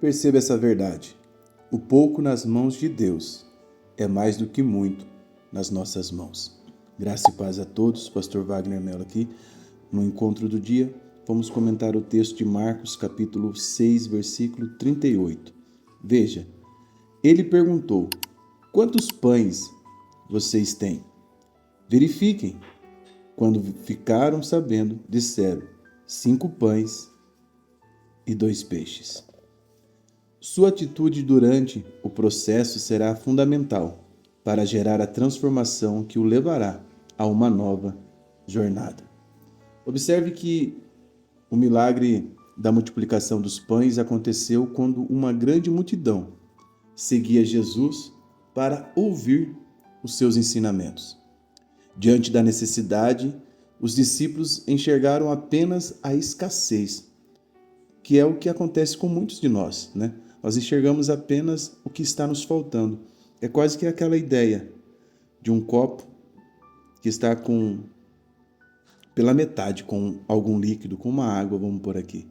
Perceba essa verdade. O pouco nas mãos de Deus é mais do que muito nas nossas mãos. Graça e paz a todos. Pastor Wagner Mello aqui. No encontro do dia, vamos comentar o texto de Marcos, capítulo 6, versículo 38. Veja, ele perguntou: quantos pães vocês têm? Verifiquem. Quando ficaram sabendo, disseram: 5 pães e 2 peixes. Sua atitude durante o processo será fundamental para gerar a transformação que o levará a uma nova jornada. Observe que o milagre da multiplicação dos pães aconteceu quando uma grande multidão seguia Jesus para ouvir os seus ensinamentos. Diante da necessidade, os discípulos enxergaram apenas a escassez, que é o que acontece com muitos de nós, né? Nós enxergamos apenas o que está nos faltando. É quase que aquela ideia de um copo que está pela metade com algum líquido, com uma água, vamos por aqui.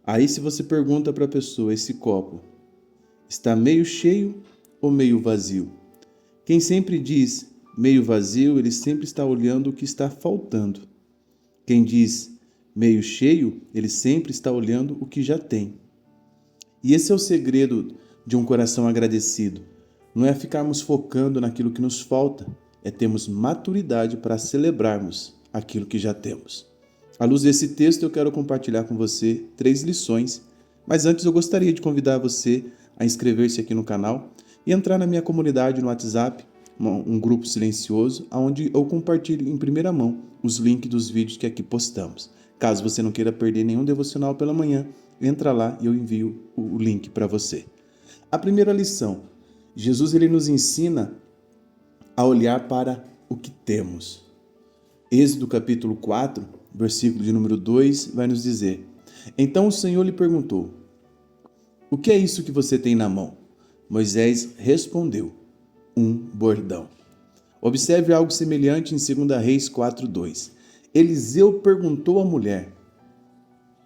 Aí se você pergunta para a pessoa, esse copo está meio cheio ou meio vazio? Quem sempre diz meio vazio, ele sempre está olhando o que está faltando. Quem diz meio cheio, ele sempre está olhando o que já tem. E esse é o segredo de um coração agradecido. Não é ficarmos focando naquilo que nos falta, é termos maturidade para celebrarmos aquilo que já temos. À luz desse texto, eu quero compartilhar com você 3 lições, mas antes eu gostaria de convidar você a inscrever-se aqui no canal e entrar na minha comunidade no WhatsApp, um grupo silencioso, onde eu compartilho em primeira mão os links dos vídeos que aqui postamos. Caso você não queira perder nenhum devocional pela manhã, entra lá e eu envio o link para você. A primeira lição: Jesus ele nos ensina a olhar para o que temos. Êxodo capítulo 4, versículo de número 2, vai nos dizer: então o Senhor lhe perguntou: o que é isso que você tem na mão? Moisés respondeu: um bordão. Observe algo semelhante em 2 Reis 4:2. Eliseu perguntou à mulher: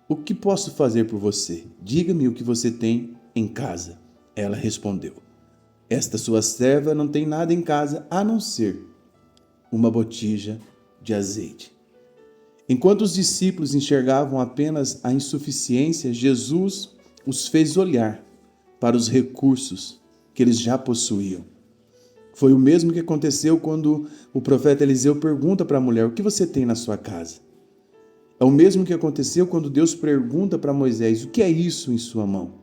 o que posso fazer por você? Diga-me o que você tem em casa. Ela respondeu: esta sua serva não tem nada em casa a não ser uma botija de azeite. Enquanto os discípulos enxergavam apenas a insuficiência, Jesus os fez olhar para os recursos que eles já possuíam. Foi o mesmo que aconteceu quando o profeta Eliseu pergunta para a mulher: o que você tem na sua casa? É o mesmo que aconteceu quando Deus pergunta para Moisés: o que é isso em sua mão?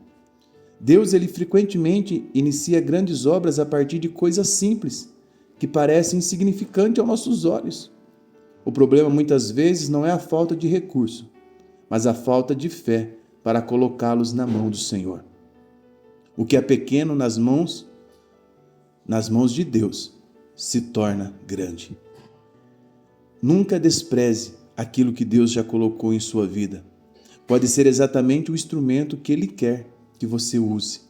Deus ele frequentemente inicia grandes obras a partir de coisas simples, que parecem insignificantes aos nossos olhos. O problema muitas vezes não é a falta de recurso, mas a falta de fé para colocá-los na mão do Senhor. O que é pequeno nas mãos de Deus, se torna grande. Nunca despreze aquilo que Deus já colocou em sua vida. Pode ser exatamente o instrumento que Ele quer que você use.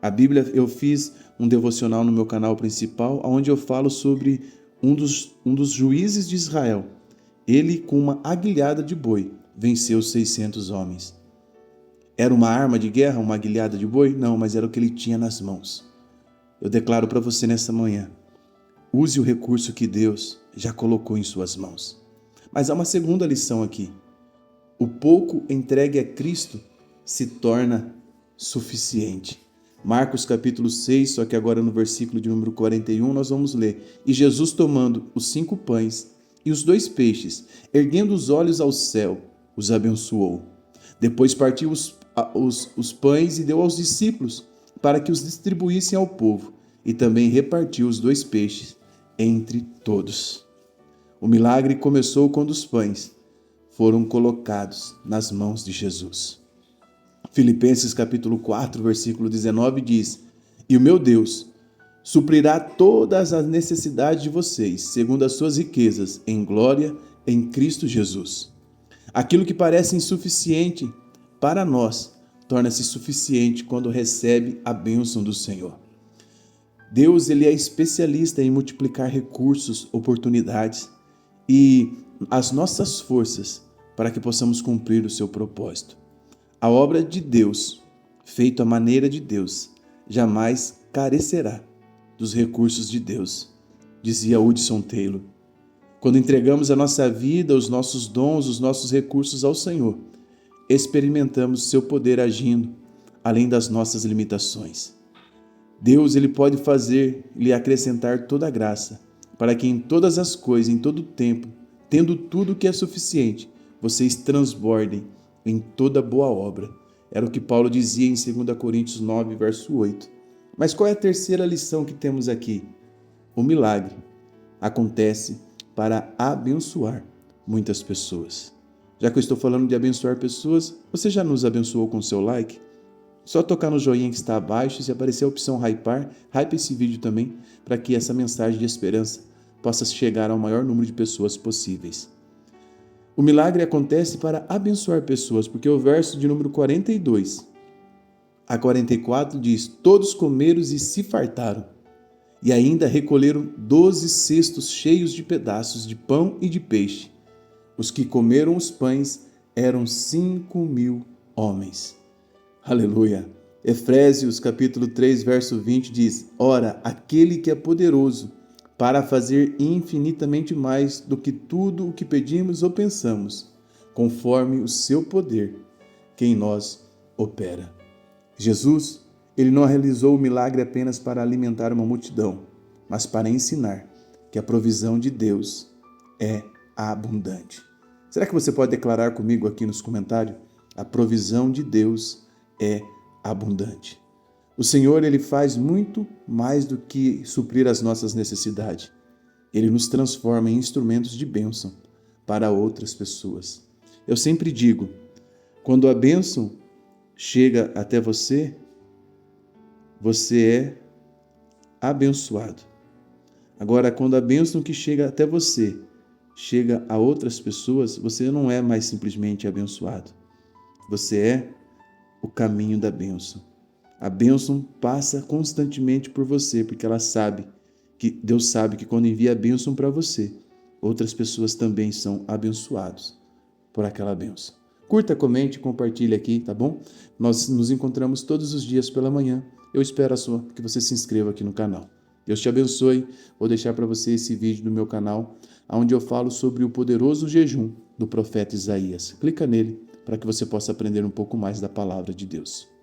A Bíblia, eu fiz um devocional no meu canal principal, onde eu falo sobre um dos juízes de Israel. Ele, com uma aguilhada de boi, venceu 600 homens. Era uma arma de guerra, uma aguilhada de boi? Não, mas era o que ele tinha nas mãos. Eu declaro para você nessa manhã: use o recurso que Deus já colocou em suas mãos. Mas há uma segunda lição aqui. O pouco entregue a Cristo se torna suficiente. Marcos capítulo 6, só que agora no versículo de número 41, nós vamos ler: e Jesus, tomando os 5 pães e os 2 peixes, erguendo os olhos ao céu, os abençoou. Depois partiu os pães e deu aos discípulos, para que os distribuíssem ao povo, e também repartiu os 2 peixes entre todos. O milagre começou quando os pães foram colocados nas mãos de Jesus. Filipenses capítulo 4, versículo 19 diz: e o meu Deus suprirá todas as necessidades de vocês, segundo as suas riquezas, em glória em Cristo Jesus. Aquilo que parece insuficiente para nós, torna-se suficiente quando recebe a bênção do Senhor. Deus ele é especialista em multiplicar recursos, oportunidades e as nossas forças para que possamos cumprir o seu propósito. A obra de Deus feito à maneira de Deus, jamais carecerá dos recursos de Deus, dizia Hudson Taylor. Quando entregamos a nossa vida, os nossos dons, os nossos recursos ao Senhor, experimentamos seu poder agindo além das nossas limitações. Deus, ele pode lhe acrescentar toda a graça, para que em todas as coisas, em todo tempo, tendo tudo que é suficiente, vocês transbordem em toda boa obra. Era o que Paulo dizia em 2 Coríntios 9, verso 8. Mas qual é a terceira lição que temos aqui? O milagre acontece para abençoar muitas pessoas. Já que eu estou falando de abençoar pessoas, você já nos abençoou com seu like? Só tocar no joinha que está abaixo, se aparecer a opção hypar, hype esse vídeo também, para que essa mensagem de esperança possa chegar ao maior número de pessoas possíveis. O milagre acontece para abençoar pessoas, porque o verso de número 42 a 44 diz: todos comeram e se fartaram, e ainda recolheram 12 cestos cheios de pedaços de pão e de peixe. Os que comeram os pães eram 5.000 homens. Aleluia! Efésios capítulo 3, verso 20 diz: ora, aquele que é poderoso para fazer infinitamente mais do que tudo o que pedimos ou pensamos, conforme o seu poder, que em nós opera. Jesus, ele não realizou o milagre apenas para alimentar uma multidão, mas para ensinar que a provisão de Deus é abundante. Será que você pode declarar comigo aqui nos comentários? A provisão de Deus é abundante. O Senhor, ele faz muito mais do que suprir as nossas necessidades. Ele nos transforma em instrumentos de bênção para outras pessoas. Eu sempre digo, quando a bênção chega até você, você é abençoado. Agora, quando a bênção que chega até você chega a outras pessoas, você não é mais simplesmente abençoado. Você é o caminho da bênção. A bênção passa constantemente por você, porque Deus sabe que quando envia a bênção para você, outras pessoas também são abençoadas por aquela bênção. Curta, comente, compartilhe aqui, tá bom? Nós nos encontramos todos os dias pela manhã. Eu espero que você se inscreva aqui no canal. Deus te abençoe. Vou deixar para você esse vídeo do meu canal, onde eu falo sobre o poderoso jejum do profeta Isaías. Clica nele para que você possa aprender um pouco mais da palavra de Deus.